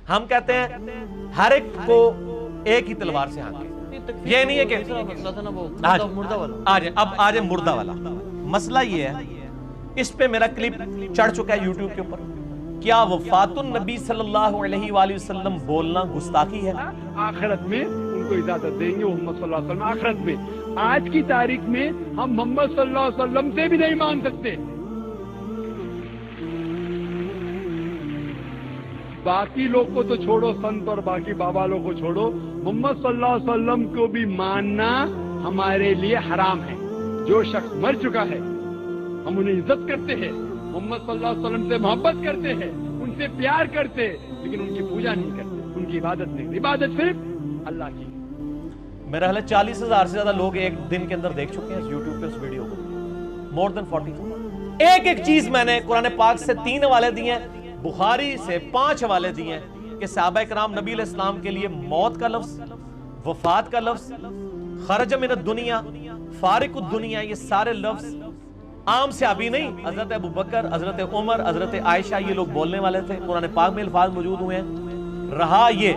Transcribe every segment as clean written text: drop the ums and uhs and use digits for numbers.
ہم کہتے ہیں ہر ایک کو ایک ہی تلوار سے ہانکے. یہ نہیں ہے کہ اب آج مردہ والا مسئلہ یہ ہے. اس پہ میرا کلپ چڑھ چکا ہے یوٹیوب کے اوپر. کیا وفات النبی صلی اللہ علیہ وآلہ وسلم بولنا گستاخی ہے؟ آخرت میں ان کو اجازت دیں گے محمد صلی اللہ علیہ وسلم. آخرت میں آج کی تاریخ میں ہم محمد صلی اللہ علیہ وسلم سے بھی نہیں مان سکتے. باقی لوگ کو تو چھوڑو, سنت اور باقی بابا لوگ کو چھوڑو, محمد صلی اللہ علیہ وسلم کو بھی ماننا ہمارے لیے حرام ہے. جو شخص مر چکا ہے ہم انہیں عزت کرتے ہیں, محمد صلی اللہ علیہ وسلم سے محبت کرتے ہیں, ان سے پیار کرتے, لیکن ان کی پوجا نہیں کرتے, ان کی عبادت نہیں. عبادت صرف اللہ کی. میرا خیال ہے 40,000 سے زیادہ لوگ ایک دن کے اندر دیکھ چکے ہیں یوٹیوب پہ اس ویڈیو کو. مور دین 40. ایک ایک چیز میں نے قرآن پاک سے 3 حوالے دیے ہیں, بخاری سے 5 حوالے دیے ہیں کہ صحابہ کرام نبی علیہ السلام کے لیے موت کا لفظ, وفات کا لفظ, خرج من الدنیا, فارق الدنیا, یہ سارے لفظ عام صحابی نہیں, حضرت ابو بکر, حضرت عمر, حضرت عائشہ, یہ لوگ بولنے والے تھے. قرآن پاک میں الفاظ موجود ہوئے ہیں. رہا یہ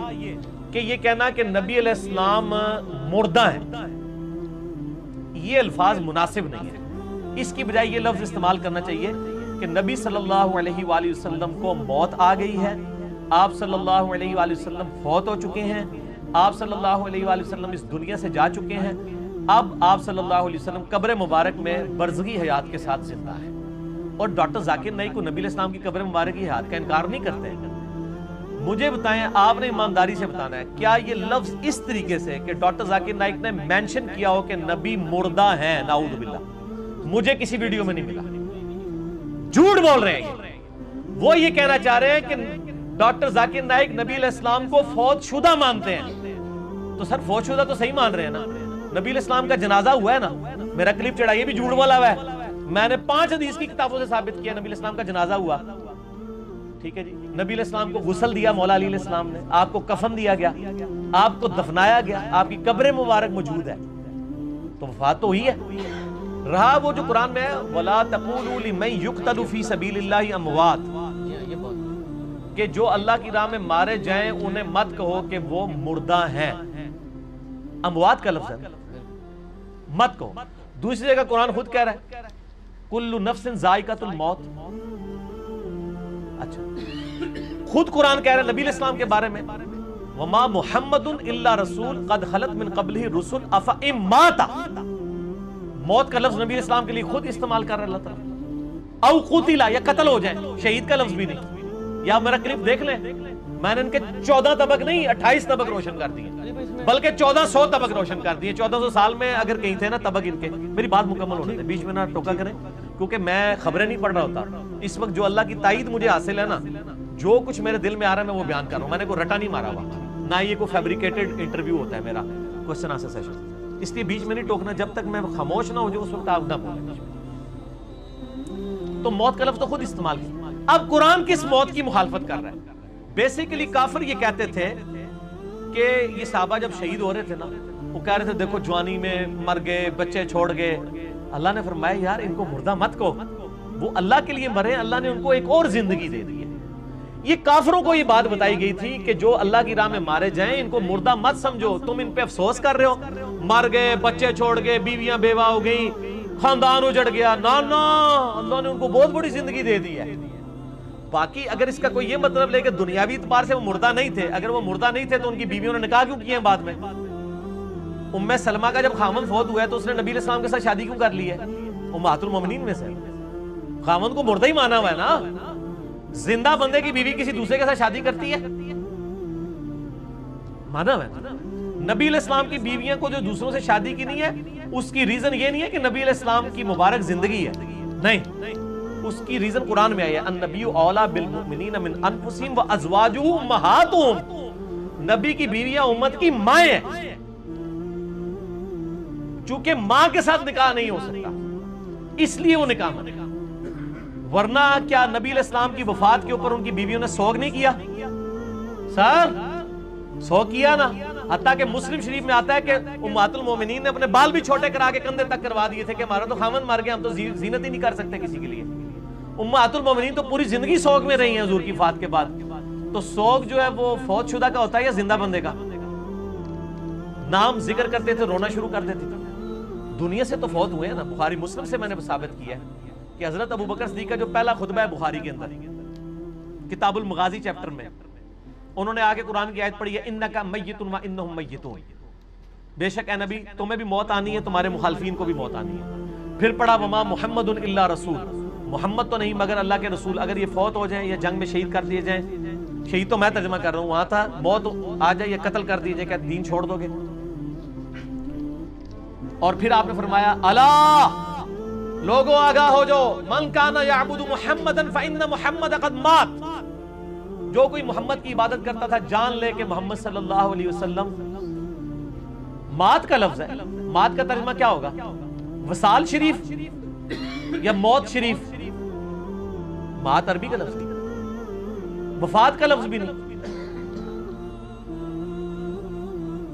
کہ یہ کہنا کہ نبی علیہ السلام مردہ ہیں, یہ الفاظ مناسب نہیں ہے. اس کی بجائے یہ لفظ استعمال کرنا چاہیے کہ نبی صلی اللہ علیہ وآلہ وسلم کو موت آ گئی ہے, آپ صلی اللہ علیہ وآلہ وسلم فوت ہو چکے ہیں, آپ صلی اللہ علیہ وآلہ وسلم اس دنیا سے جا چکے ہیں, اب آپ صلی اللہ علیہ وسلم قبر مبارک میں برزخی حیات کے ساتھ زندہ ہے. اور ڈاکٹر ذاکر نائک کو نبی علیہ السلام کی قبر مبارک کی حیات کا انکار نہیں کرتے. مجھے بتائیں, آپ نے ایمانداری سے بتانا ہے, کیا یہ لفظ اس طریقے سے کہ ڈاکٹر ذاکر نائک نے مینشن کیا ہو کہ نبی مردہ ہیں, نعوذ باللہ, مجھے کسی ویڈیو میں نہیں ملا. جھوٹ بول رہے ہیں. وہ یہ کہنا چاہ رہے ہیں کہ ڈاکٹر ذاکر نائک نبی علیہ السلام کو فوت شدہ مانتے ہیں. تو سر فوت شدہ تو صحیح مان رہے ہیں نا, نبی علیہ السلام کا جنازہ ہوا ہے نا. میرا کلپ چڑھا, یہ بھی جھوٹ بولا ہوا ہے. میں نے 5 حدیث کی کتابوں سے ثابت کیا نبی علیہ السلام کا جنازہ ہوا. ٹھیک ہے جی, نبی علیہ السلام کو غسل دیا مولا علی علیہ السلام نے, آپ کو کفن دیا گیا, آپ کو دفنایا گیا, آپ کی قبر مبارک موجود ہے, تو وفات تو ہوئی ہے. رہا وہ جو قرآن میں ہے وَلَا تَقُولُوا لِمَن يُقْتَلُ فِي سَبِيلِ اللَّهِ أَمْوَاتٌ, کہ جو اللہ کی راہ میں مارے جائیں انہیں مت کہو کہ وہ مردہ ہیں. اموات کا لفظ ہے, مت کہو. دوسری جگہ قرآن خود کہہ رہا ہے کُلُّ نَفْسٍ ذَائِقَةُ الْمَوْتِ. اچھا, خود قرآن کہہ رہا ہے نبی علیہ السلام کے بارے میں وَمَا مُحَمَّدٌ إِلَّا رَسُولٌ قَدْ خَلَتْ مِن قَبْلِهِ الرُّسُلُ أَفَإِن مَاتَ. موت کا لفظ نبی علیہ السلام کے لیے خود استعمال کر رہا ہے اللہ تعالیٰ. او قتل, یا قتل ہو جائیں, شہید کا لفظ بھی نہیں. یا میرا کلپ دیکھ لیں, میں نے ان کے 14 طبق نہیں 28 طبق روشن کر دیے, بلکہ 1400 طبق روشن کر دیے. 1400 سال میں اگر کہیں تھے نا طبق ان کے. میری بات مکمل ہونے دیں, بیچ میں نہ ٹوکا کریں, کیونکہ میں خبریں نہیں پڑھ رہا ہوتا. اس وقت جو اللہ کی تائید مجھے حاصل ہے نا, جو کچھ میرے دل میں آ رہا ہے میں وہ بیان کر رہا ہوں. میں نے کوئی رٹا نہیں مارا ہوا, نہ یہ کوئی فیبریکیٹڈ انٹرویو ہوتا ہے میرا کوسچن آنسر سیشن. اس لیے بیچ میں نہیں ٹوکنا, جب تک میں خاموش نہ ہو جو اس وقت آپ نہ بولیں. تو موت کا لفظ تو خود استعمال کیا. اب قرآن کس موت کی مخالفت کر رہا ہے؟ بیسیکلی کافر یہ کہتے تھے کہ یہ صحابہ جب شہید ہو رہے تھے نا, وہ کہہ رہے تھے دیکھو جوانی میں مر گئے, بچے چھوڑ گئے. اللہ نے فرمایا یار ان کو مردہ مت کہو, وہ اللہ کے لیے مرے, اللہ نے ان کو ایک اور زندگی دے دی ہے. یہ کافروں کو یہ بات بتائی گئی تھی کہ جو اللہ کی راہ میں مارے جائیں ان کو مردہ مت سمجھو, تم ان پہ افسوس کر رہے ہو, مر گئے, بچے چھوڑ گئے, بیویاں بیوہ ہو گئی, خاندان اجڑ گیا. نا نا, اللہ نے ان کو بہت بڑی زندگی دے دی ہے. باقی اگر اس کا کوئی یہ مطلب لے کہ دنیاوی اعتبار سے وہ مردہ نہیں تھے, اگر وہ مردہ نہیں تھے تو ان کی بیویوں نے نکاح کیوں کیے ہیں بعد میں؟ ام سلمہ کا جب خاوند فوت ہوا ہے تو اس نے نبی علیہ السلام کے ساتھ شادی کیوں کر لی ہے؟ امہات المومنین میں سے. خاوند کو مردہ ہی مانا ہوا ہے نا, زندہ بندے کی بیوی کسی دوسرے کے ساتھ شادی کرتی ہے, مانا ہوا ہے. نبی علیہ السلام کی بیویاں کو جو دوسروں سے شادی کی نہیں ہے, اس کی ریزن یہ نہیں ہے کہ نبی علیہ السلام کی مبارک زندگی ہے, نہیں, اس کی ریزن قرآن میں آئی ہے النبی اولا بالمؤمنین من انفسہم وازواجہ امہاتہم. نبی کی بیویاں امت کی مائیں ہیں, چونکہ ماں کے ساتھ نکاح نہیں ہو سکتا اس لیے وہ نکاح میں. ورنہ کیا نبی علیہ السلام کی وفات کے اوپر ان کی بیویوں نے سوگ نہیں کیا؟ سر سوگ کیا نا. حتیٰ کہ مسلم شریف میں آتا ہے کہ امہات المومنین نے اپنے بال بھی چھوٹے کرا کے کندھے تک کروا دیے تھے کہ ہمارا تو خاوند مر گیا, ہم تو زینت ہی نہیں کر سکتے کسی کے لیے. امہات المومنین تو پوری زندگی سوگ میں رہی ہیں حضور کی وفات کے بعد. تو سوگ جو ہے وہ فوت شدہ کا ہوتا ہے یا زندہ بندے کا؟ نام ذکر کرتے تھے رونا شروع کر دیتے تھے. دنیا سے تو فوت ہوئے ہیں نا. بخاری مسلم سے میں نے ثابت کیا ہے کہ حضرت ابو بکر صدیق کا جو پہلا خطبہ ہے بخاری کے اندر کتاب المغازی چیپٹر میں, انہوں نے آگے قرآن کی آیت پڑھی ہے انک میت و انہم میتون, بے شک اے نبی تمہیں بھی موت آنی ہے, تمہارے مخالفین کو بھی موت آنی ہے. پھر پڑھا وما محمد الا رسول, محمد تو نہیں مگر اللہ کے رسول. اگر یہ فوت ہو جائیں یا جنگ میں شہید کر دیے جائیں, شہید تو میں ترجمہ کر رہا ہوں, وہاں تھا موت آ جائے یا قتل کر دیے جائے, کہ دین چھوڑ دو گے؟ اور پھر آپ نے فرمایا الا لوگوں آگاہ ہو جو من کان یعبد محمدا فإن محمد قد مات, جو کوئی محمد کی عبادت کرتا تھا جان لے کہ محمد صلی اللہ علیہ وسلم مات کا لفظ ہے. مات کا ترجمہ کیا ہوگا؟ وصال شریف یا موت شریف؟ مات عربی کا لفظ نہیں, وفات کا لفظ بھی نہیں.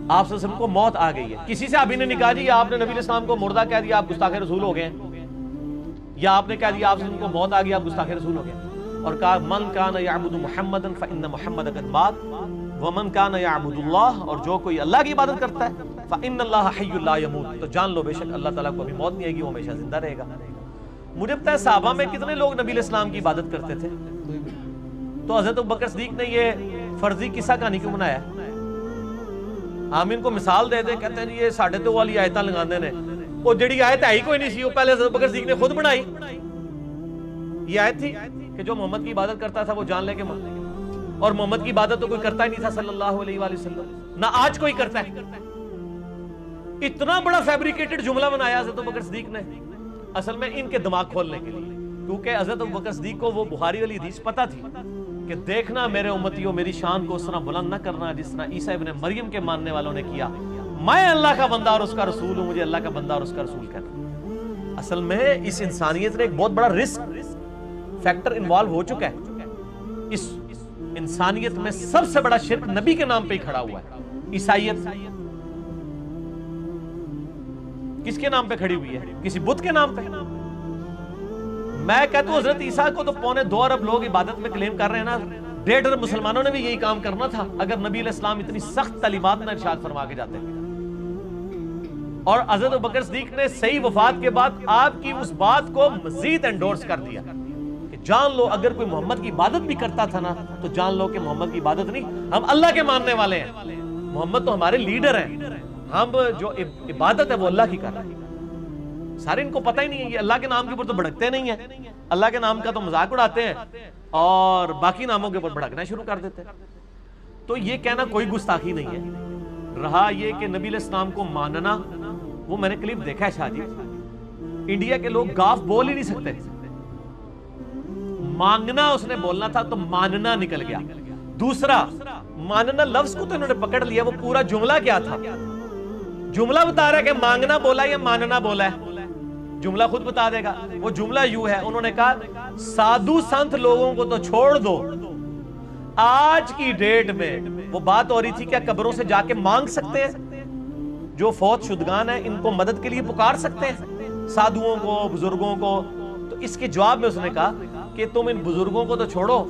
آپ صلی اللہ علیہ وسلم کو موت آ گئی ہے. کسی سے ابھی نے نکاح جی آپ نے نبی علیہ السلام کو مردہ کہہ دیا, آپ گستاخ رسول ہو گئے, یا آپ نے کہہ دیا آپ صلی اللہ علیہ وسلم کو موت آ گئی, آپ گستاخ رسول ہو گئے. اور کہا من کان یعبد محمدا فإن محمد قد مات ومن کان یعبد اللہ, اور جو کوئی اللہ کی عبادت کرتا ہے فإن اللہ حی لا یموت, تو جان لو بے شک اللہ تعالیٰ کو ابھی موت نہیں آئے گی, وہ ہمیشہ زندہ رہے گا. مجھے پتہ ہے صحابہ میں کتنے لوگ نبی علیہ السلام کی عبادت کرتے تھے, تو حضرت ابوبکر صدیق نے یہ فرضی قصہ کہانی کیوں بنایا؟ ہم ان کو مثال دے دیں, کہتے ہیں جی یہ ساڑھے تو والی آیتاں لگاندے نے, وہ جڑی آیت ہے ہی کوئی نہیں سی, وہ پہلے حضرت ابوبکر صدیق نے خود بنائی. یہ آیت تھی کہ جو محمد کی عبادت کرتا تھا وہ جان لے کے اور محمد کی عبادت تو کوئی کرتا ہی نہیں تھا صلی اللہ علیہ وآلہ وسلم, نہ آج کوئی کرتا ہے. اتنا بڑا فیبریکیٹڈ جملہ بنایا حضرت ابوبکر صدیق نے, اصل میں ان کے دماغ کھولنے کے لیے, کیونکہ حضرت ابوبکر صدیق کو وہ بخاری والی حدیث پتہ تھی کہ دیکھنا میرے امتیوں میری شان کو اس طرح بلند نہ کرنا جس طرح عیسیٰ ابن مریم کے ماننے والوں نے کیا. میں اللہ کا بندہ اور اس کا رسول ہوں, مجھے اللہ کا بندہ اور اس کا رسول کہنا. اصل میں اس انسانیت نے ایک بہت بڑا رسک فیکٹر انوالو ہو چکا ہے. اس انسانیت میں سب سے بڑا شرک نبی کے نام پہ ہی کھڑا ہوا ہے. عیسائیت کس کے نام پہ کھڑی ہوئی ہے؟ کسی بت کے نام پہ. میں کہتا ہوں حضرت عیسیٰ کو تو 2.25 ارب لوگ عبادت میں کلیم کر رہے ہیں نا, 1.5 ارب مسلمانوں نے بھی یہی کام کرنا تھا اگر نبی علیہ السلام اتنی سخت تعلیمات نہ ارشاد فرما کے جاتے. اور حضرت ابوبکر صدیق نے صحیح وفات کے بعد آپ کی اس بات کو مزید انڈورس کر دیا کہ جان لو اگر کوئی محمد کی عبادت بھی کرتا تھا نا تو جان لو کہ محمد کی عبادت نہیں, ہم اللہ کے ماننے والے ہیں, محمد تو ہمارے لیڈر ہیں, ہم جو عبادت ہے وہ اللہ کی کر رہے ہیں. سارے ان کو پتہ ہی نہیں ہے, یہ اللہ کے نام کے اوپر تو بھڑکتے نہیں ہیں, اللہ کے نام کا تو مذاق اڑاتے ہیں اور باقی ناموں کے اوپر بھڑکنا شروع کر دیتے ہیں. تو یہ کہنا کوئی گستاخی نہیں ہے. رہا یہ کہ نبی علیہ السلام کو ماننا, وہ میں نے کلپ دیکھا ہے شاہ جی, انڈیا کے لوگ گاف بول ہی نہیں سکتے, مانگنا اس نے بولنا تھا تو ماننا نکل گیا. دوسرا ماننا لفظ کو تو انہوں نے پکڑ لیا, وہ پورا جملہ کیا تھا؟ جملہ بتا رہا ہے کہ مانگنا بولا یا ماننا بولا ہے, جملہ خود بتا دے گا. وہ جملہ یوں ہے, انہوں نے کہا سادھو سنت لوگوں کو تو چھوڑ دو, آج کی ڈیٹ میں وہ بات ہو رہی تھی کیا قبروں سے جا کے مانگ سکتے ہیں؟ جو فوت شدگان ہیں ان کو مدد کے لیے پکار سکتے ہیں, سادھوؤں کو, بزرگوں کو. تو اس کے جواب میں اس نے کہا کہ تم ان بزرگوں کو تو چھوڑو,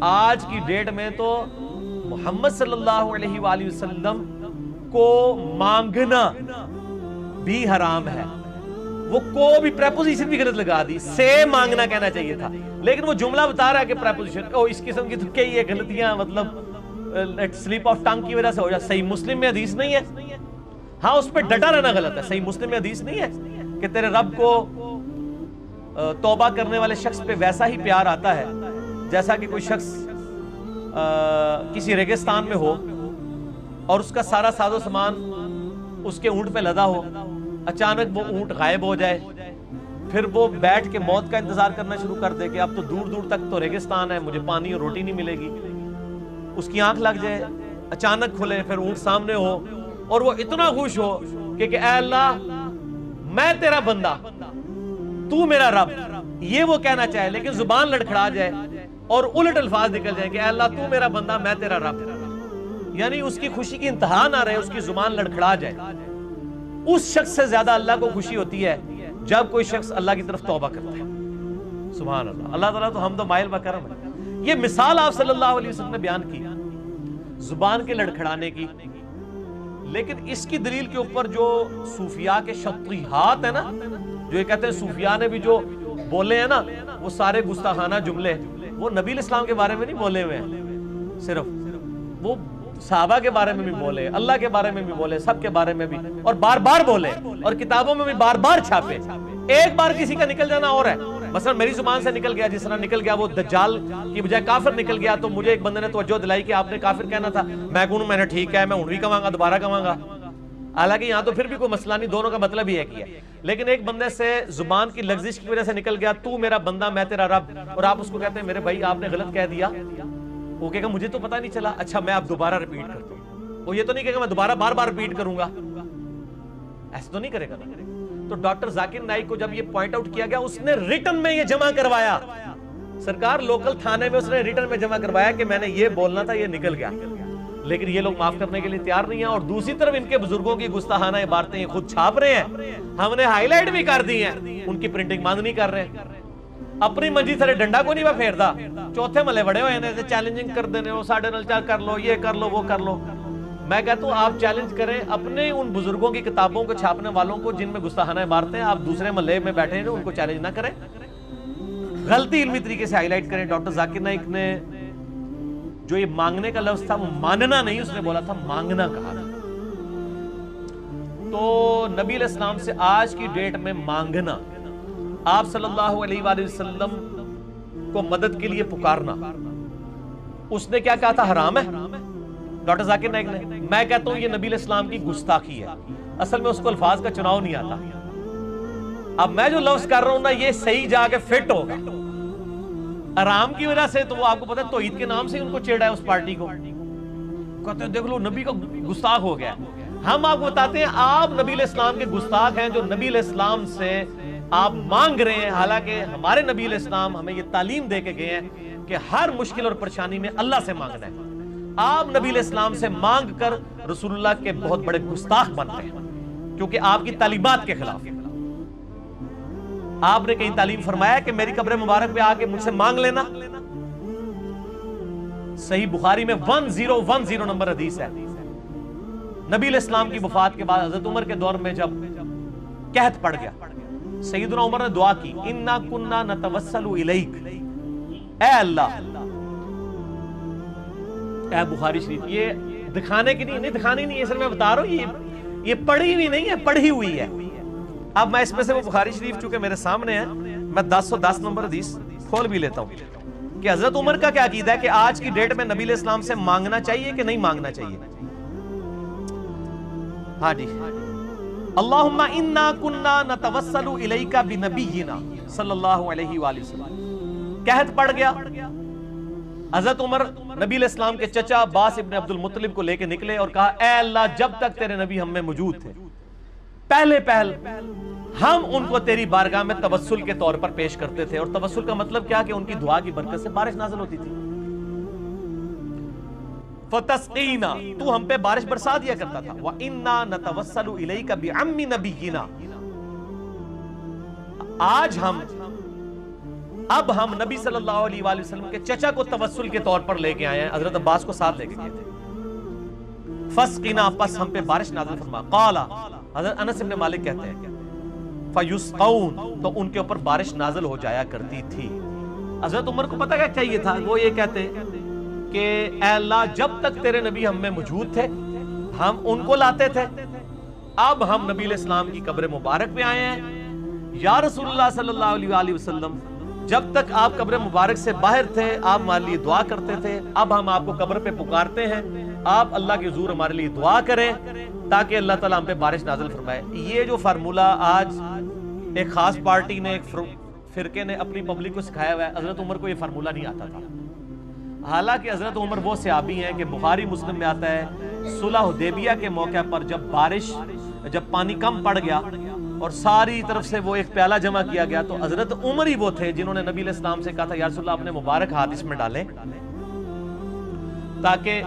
آج کی ڈیٹ میں تو محمد صلی اللہ علیہ وآلہ وسلم کو مانگنا بھی حرام ہے. وہ کو بھی پریپوزیشن بھی غلط لگا دی, سے مانگنا کہنا چاہیے تھا, لیکن وہ جملہ بتا رہا ہے کہ پریپوزیشن اس قسم کی تو کئی یہ غلطیاں مطلب سلیپ آف ٹنگ کی وجہ سے ہو جائے. صحیح مسلم میں حدیث نہیں ہے, ہاں اس پہ ڈٹا رہنا غلط ہے. صحیح مسلم میں حدیث نہیں ہے کہ تیرے رب کو توبہ کرنے والے شخص پہ ویسا ہی پیار آتا ہے جیسا کہ کوئی شخص کسی ریگستان میں ہو اور اس کا سارا ساز و سامان اس کے اونٹ پہ لدا ہو, اچانک وہ اونٹ غائب ہو جائے, پھر وہ بیٹھ کے موت کا انتظار کرنا شروع کر دے کہ اب تو دور دور تک تو ریگستان ہے, مجھے پانی اور روٹی نہیں ملے گی. اس کی آنکھ لگ جائے, اچانک کھلے, پھر اونٹ سامنے ہو اور وہ اتنا خوش ہو کہ اے اللہ میں تیرا بندہ تو میرا رب, یہ وہ کہنا چاہے لیکن زبان لڑکھڑا جائے اور الٹ الفاظ نکل جائیں کہ اے اللہ تو میرا بندہ میں تیرا رب, یعنی اس کی خوشی کی انتہا نہ رہے, اس کی زبان لڑکھڑا جائے. اس شخص سے زیادہ اللہ کو خوشی ہوتی ہے جب کوئی شخص اللہ کی طرف توبہ کرتا ہے. سبحان اللہ, اللہ تعالیٰ تو حمد و مائل و کرم ہے. یہ مثال آپ صلی اللہ علیہ وسلم نے بیان کی زبان کے لڑکھڑانے کی، لیکن اس کی دلیل کے اوپر جو صوفیاء کے شطیحات ہیں نا، جو یہ کہتے ہیں صوفیاء نے بھی جو بولے ہیں نا وہ سارے گستاخانہ جملے، وہ نبی علیہ السلام کے بارے میں نہیں بولے ہوئے ہیں، صرف وہ صحابہ کے بارے میں بھی بولے، اللہ کے بارے میں بھی بولے، سب کے بارے میں بھی، اور بار بار بولے، اور کتابوں میں بھی بار بار چھاپے۔ ایک بار کسی کا نکل جانا اور ہے، مثلا میری زبان سے نکل گیا، جس طرح نکل گیا وہ دجال کی بجائے کافر نکل گیا، تو مجھے ایک بندے نے توجہ دلائی کہ آپ نے کافر کہنا تھا، میں کہوں میں نے ٹھیک ہے، میں بھی کہوں گا، دوبارہ کہوں گا، حالانکہ یہاں تو پھر بھی کوئی مسئلہ نہیں، دونوں کا مطلب ہی ہے کہ لیکن ایک بندے سے زبان کی لغزش کی وجہ سے نکل گیا تو میرا بندہ میں تیرا رب، اور آپ اس کو کہتے ہیں میرے بھائی آپ نے غلط کہہ دیا، وہ کہے گا مجھے تو پتہ نہیں چلا، اچھا میں اب دوبارہ ریپیٹ کرتا ہوں، وہ یہ تو نہیں کہے گا میں دوبارہ بار بار ریپیٹ کروں گا، ایسا تو نہیں کرے گا نا۔ تو ڈاکٹر ذاکر نائک کو جب یہ پوائنٹ آؤٹ کیا گیا، اس نے ریٹن میں یہ جمع کروایا، سرکار لوکل تھانے میں اس نے ریٹن میں جمع کروایا کہ میں نے یہ بولنا تھا، یہ نکل گیا، لیکن یہ لوگ معاف کرنے کے لیے تیار نہیں ہیں، اور دوسری طرف ان کے بزرگوں کی گستاخانہ عبارتیں خود چھاپ رہے ہیں، ہم نے ہائی لائٹ بھی کر دی ہیں، ان کی پرنٹنگ بند نہیں کر رہے، اپنی منجی تھرے ڈنڈا کو نہیں وہ پھیردا، چوتھے ملے بڑے ہوئے ہیں، چیلنجنگ کر دینے ہو، ساڑھے نل چار کر لو، یہ کر لو، وہ کر لو۔ میں کہتا ہوں آپ چیلنج کریں اپنے ان بزرگوں کی کتابوں کو چھاپنے والوں کو جن میں گستاخانہ عبارتیں، آپ دوسرے محلے میں بیٹھے ہیں ان کو چیلنج نہ کریں، غلطی علمی طریقے سے ہائی لائٹ کریں۔ ڈاکٹر ذاکر نائک نے جو یہ مانگنے کا لفظ تھا وہ ماننا نہیں، اس نے بولا تھا مانگنا کہا تھا۔ تو نبی علیہ السلام سے آج کی ڈیٹ میں مانگنا، آپ صلی اللہ علیہ وآلہ وسلم کو مدد کے لیے پکارنا، اس نے کیا کہا تھا؟ حرام ہے ڈاکٹر ذاکر نائک نے۔ میں کہتا ہوں یہ نبی علیہ السلام کی گستاخی ہے، اصل میں اس کو الفاظ کا چناؤ نہیں آتا۔ اب میں جو لفظ کر رہا ہوں نا یہ صحیح جا کے فٹ ہوگا، آرام کی وجہ سے تو وہ آپ کو پتہ ہے توحید کے نام سے ان کو چیڑا ہے اس پارٹی کو، کہتے ہیں دیکھ لو نبی کا گستاخ ہو گیا۔ ہم آپ کو بتاتے ہیں آپ نبی علیہ السلام کے گستاخ ہیں جو نبی علیہ السلام سے آپ مانگ رہے ہیں، حالانکہ ہمارے نبی علیہ السلام ہمیں یہ تعلیم دے کے گئے ہیں کہ ہر مشکل اور پریشانی میں اللہ سے مانگنا ہے۔ آپ نبی علیہ السلام سے مانگ کر رسول اللہ کے بہت بڑے گستاخ بنتے ہیں، کیونکہ آپ کی تعلیمات کے خلاف ہے۔ آپ نے کہیں تعلیم فرمایا کہ میری قبر مبارک پہ آ کے مجھ سے مانگ لینا؟ صحیح بخاری میں 1010 نمبر حدیث ہے۔ نبی علیہ السلام کی وفات کے بعد حضرت عمر کے دور میں جب قحط پڑ گیا، سیدنا عمر نے دعا کی، انا کننا نتوسل الیک، اے اللہ، اے بخاری شریف، یہ دکھانے کی نہیں دکھانی نہیں ہے، اصل میں بتا رہا ہوں یہ پڑھی ہوئی نہیں ہے، پڑھی ہوئی ہے۔ اب میں اس میں سے وہ بخاری شریف چونکہ میرے سامنے ہے، میں 1010 نمبر حدیث کھول بھی لیتا ہوں کہ حضرت عمر کا کیا عقیدہ ہے کہ آج کی ڈیٹ میں نبی علیہ السلام سے مانگنا چاہیے کہ نہیں مانگنا چاہیے؟ ہاں جی، اللہم انا کننا نتوسل الیک بنبینا صلی اللہ علیہ وآلہ وسلم۔ قحط پڑ گیا، حضرت عمر نبی علیہ السلام کے چچا عباس ابن عبد المطلب کو لے کے نکلے اور کہا اے اللہ جب تک تیرے نبی ہم میں موجود تھے پہلے ہم ان کو تیری بارگاہ میں توسل کے طور پر پیش کرتے تھے، اور توسل کا مطلب کیا کہ ان کی دعا کی برکت سے بارش نازل ہوتی تھی۔ فتسقینا، تو ہم پہ بارش برسا دیا کرتا تھا، وَإِنَّا نَتَوَسَّلُ إِلَيْكَ بِعَمِّ نَبِيِّنَا، اب ہم نبی صلی اللہ علیہ وآلہ وسلم کے چچا کو توسل کے طور پر لے کے آئے ہیں، حضرت عباس کو ساتھ لے کے گئے تھے۔ فسقنا، پس ہم پہ بارش نازل فرما۔ قال، حضرت انس بن مالک کہتے ہیں فیسقون، تو ان کے اوپر بارش نازل ہو جایا کرتی تھی۔ حضرت عمر کو پتہ کیا چاہیے تھا؟ وہ یہ کہتے کہ اے اللہ جب تک تیرے نبی ہم میں موجود تھے ہم ان کو لاتے تھے، اب ہم نبی علیہ السلام کی قبر مبارک پہ آئے ہیں، یا رسول اللہ صلی اللہ علیہ وآلہ وسلم جب تک آپ قبر مبارک سے باہر تھے آپ ہمارے لیے دعا کرتے تھے، اب ہم آپ کو قبر پہ پکارتے ہیں، آپ اللہ کے حضور ہمارے لیے دعا کریں تاکہ اللہ تعالیٰ ہم پہ بارش نازل فرمائے۔ یہ جو فارمولہ آج ایک خاص پارٹی نے، ایک فرقے نے اپنی پبلک کو سکھایا ہوا ہے، حضرت عمر کو یہ فارمولہ نہیں آتا تھا۔ حالانکہ حضرت عمر وہ صحابی ہیں کہ بخاری مسلم میں آتا ہے صلح حدیبیہ کے موقع پر جب پانی کم پڑ گیا اور ساری طرف سے وہ ایک پیالہ جمع کیا گیا، تو حضرت عمر ہی وہ تھے جنہوں نے نبی علیہ السلام سے کہا تھا یا رسول اللہ اپنے مبارک ہاتھ اس میں ڈالیں تاکہ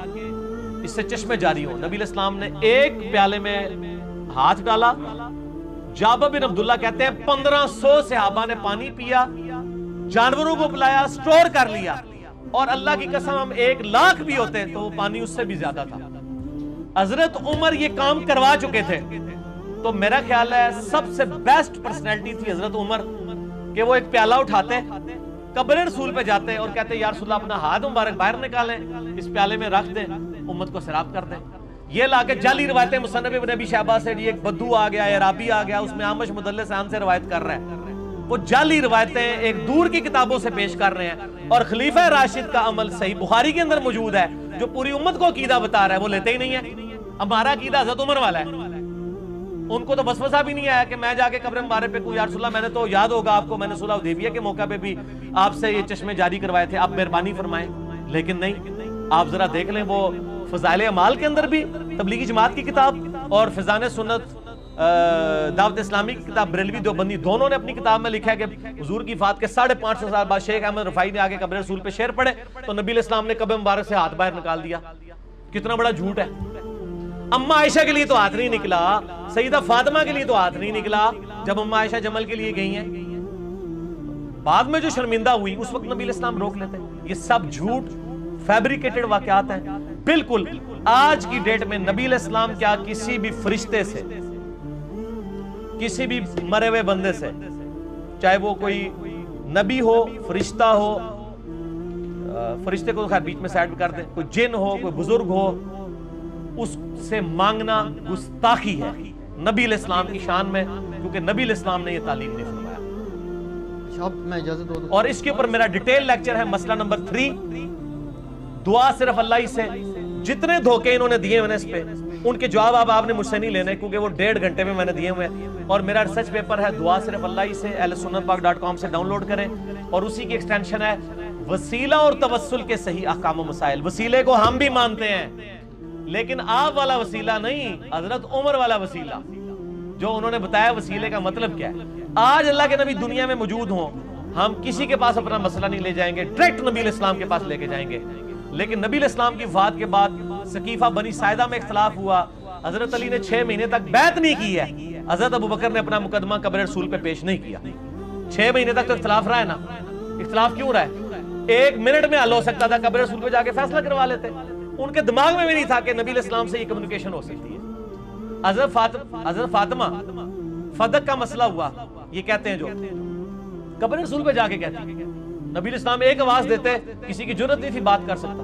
اس سے چشمے جاری ہو۔ نبی علیہ السلام نے ایک پیالے میں ہاتھ ڈالا، جابر بن عبداللہ کہتے ہیں 1500 صحابہ نے پانی پیا، جانوروں کو پلایا، سٹور کر لیا، اور اللہ کی قسم ہم 1,00,000 بھی ہوتے تو وہ پانی اس سے بھی زیادہ تھا. حضرت عمر یہ کام کروا چکے تھے. تو میرا خیال ہے سب سے بیسٹ پرسنالٹی تھی حضرت عمر کہ وہ ایک پیالہ اٹھاتے, قبر رسول پہ جاتے اور کہتے یا رسول اللہ اپنا ہاتھ مبارک باہر نکالیں, اس پیالے میں رکھ دیں, امت کو سیراب کر دیں. یہ لا کے جعلی روایتیں مصنف ابن ابی شیبہ سے, ایک بدو آ گیا, عرابی آ گیا, اس میں عامش مدلس عن سے روایت کر رہا ہے. وہ جعلی روایتیں ایک دور کی کتابوں سے پیش کر رہے ہیں, اور خلیفہ راشد کا عمل صحیح بخاری کے اندر موجود ہے جو پوری امت کو عقیدہ بتا رہا ہے, وہ لیتے ہی نہیں ہے. ہمارا عقیدہ حضرت عمر والا ہے. ان کو تو وسوسہ بھی نہیں آیا کہ میں جا کے قبر مبارک پہ کوئی یا رسول اللہ, میں نے تو یاد ہوگا آپ کو میں نے صلح حدیبیہ کے موقع پہ بھی آپ سے یہ چشمے جاری کروائے تھے, آپ مہربانی فرمائیں. لیکن نہیں, آپ ذرا دیکھ لیں وہ فضائل اعمال کے اندر بھی تبلیغی جماعت کی کتاب اور فیضان سنت دعوت اسلامی کی کتاب بریلوی دیوبندی دونوں نے اپنی کتاب میں لکھا ہے کہ حضور کی وفات کے 550 سال بعد شیخ احمد رفاعی نے آگے قبر رسول پہ شعر پڑھے تو نبی علیہ السلام نے قبر مبارک سے ہاتھ باہر نکال دیا. کتنا بڑا جھوٹ ہے. اماں عائشہ کے لیے تو ہاتھ نہیں نکلا, سیدہ فاطمہ کے لیے تو ہاتھ نہیں نکلا جب اماں عائشہ جمل کے لیے گئی ہیں. بعد میں جو شرمندہ ہوئی اس وقت نبی علیہ السلام روک لیتے. یہ سب جھوٹ فیبریکیٹڈ واقعات ہیں. بالکل آج کی ڈیٹ میں نبی علیہ السلام کیا کسی بھی فرشتے سے, کسی بھی مرے ہوئے بندے سے, چاہے وہ کوئی نبی ہو, فرشتہ ہو, فرشتے کو خیر بیچ میں سائڈ کر دیں, کوئی جن ہو, کوئی بزرگ ہو, اس سے مانگنا گستاخی ہے نبی علیہ السلام کی شان میں, کیونکہ نبی علیہ السلام نے یہ تعلیم نہیں فرمایا. میں اجازت دو. اور اس کے اوپر میرا ڈیٹیل لیکچر ہے. مسئلہ نمبر 3, دعا صرف اللہ ہی سے. جتنے دھوکے انہوں نے دیے ہوئے اس پہ, ان کے جواب آپ نے مجھ سے نہیں لینے, کیونکہ وہ 1.5 گھنٹے میں نے دیے ہوئے ہیں. اور میرا ریسرچ پیپر ہے دعا صرف اللہ ہی سے, ahlsunnatpak.com سے ڈاؤن لوڈ کریں, اور اسی کی ایکسٹینشن ہے وسیلہ اور توسل کے صحیح احکام و مسائل. وسیلے کو ہم بھی مانتے ہیں, لیکن آپ والا وسیلہ نہیں, حضرت عمر والا وسیلہ جو انہوں نے بتایا وسیلے کا مطلب کیا ہے. آج اللہ کے نبی دنیا میں موجود ہوں, ہم کسی کے پاس اپنا مسئلہ نہیں لے جائیں گے, ڈائریکٹ نبی علیہ السلام کے پاس لے کے جائیں گے. لیکن نبی علیہ السلام کی وفات کے بعد سقیفہ بنی ساعدہ میں اختلاف ہوا, حضرت علی نے 6 مہینے تک بیعت نہیں کی ہے, حضرت ابوبکر نے اپنا مقدمہ قبر رسول پہ پیش نہیں کیا. 6 مہینے تک تو اختلاف رہا ہے نا. اختلاف کیوں رہا ہے؟ 1 منٹ میں حل ہو سکتا تھا, قبر رسول پہ جا کے فیصلہ کروا لیتے. ان کے دماغ میں بھی نہیں تھا کہ نبی علیہ السلام سے یہ کمیونیکیشن ہو سکتی ہے. حضرت فاطمہ فدق کا مسئلہ ہوا, یہ کہتے ہیں جو قبر رسول پہ جا کے کہتے ہیں, نبی علیہ السلام ایک آواز دیتے, کسی کی جرت نہیں تھی بات کر سکتا.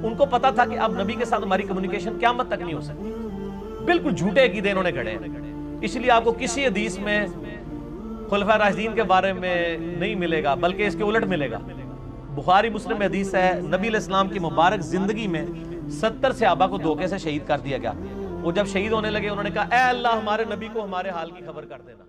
ان کو پتا تھا کہ اب نبی کے ساتھ ہماری کمیونیکیشن قیامت تک نہیں ہو سکتی. بالکل جھوٹے عقیدے انہوں نے گھڑے ہیں. اس لیے آپ کو کسی حدیث میں خلفاء راشدین کے بارے میں نہیں ملے گا, بلکہ اس کے الٹ ملے گا. بخاری مسلم میں حدیث ہے, نبی علیہ السلام کی مبارک زندگی میں 70 صحابہ کو دھوکے سے شہید کر دیا گیا. وہ جب شہید ہونے لگے انہوں نے کہا اے اللہ ہمارے نبی کو ہمارے حال کی خبر کر دینا.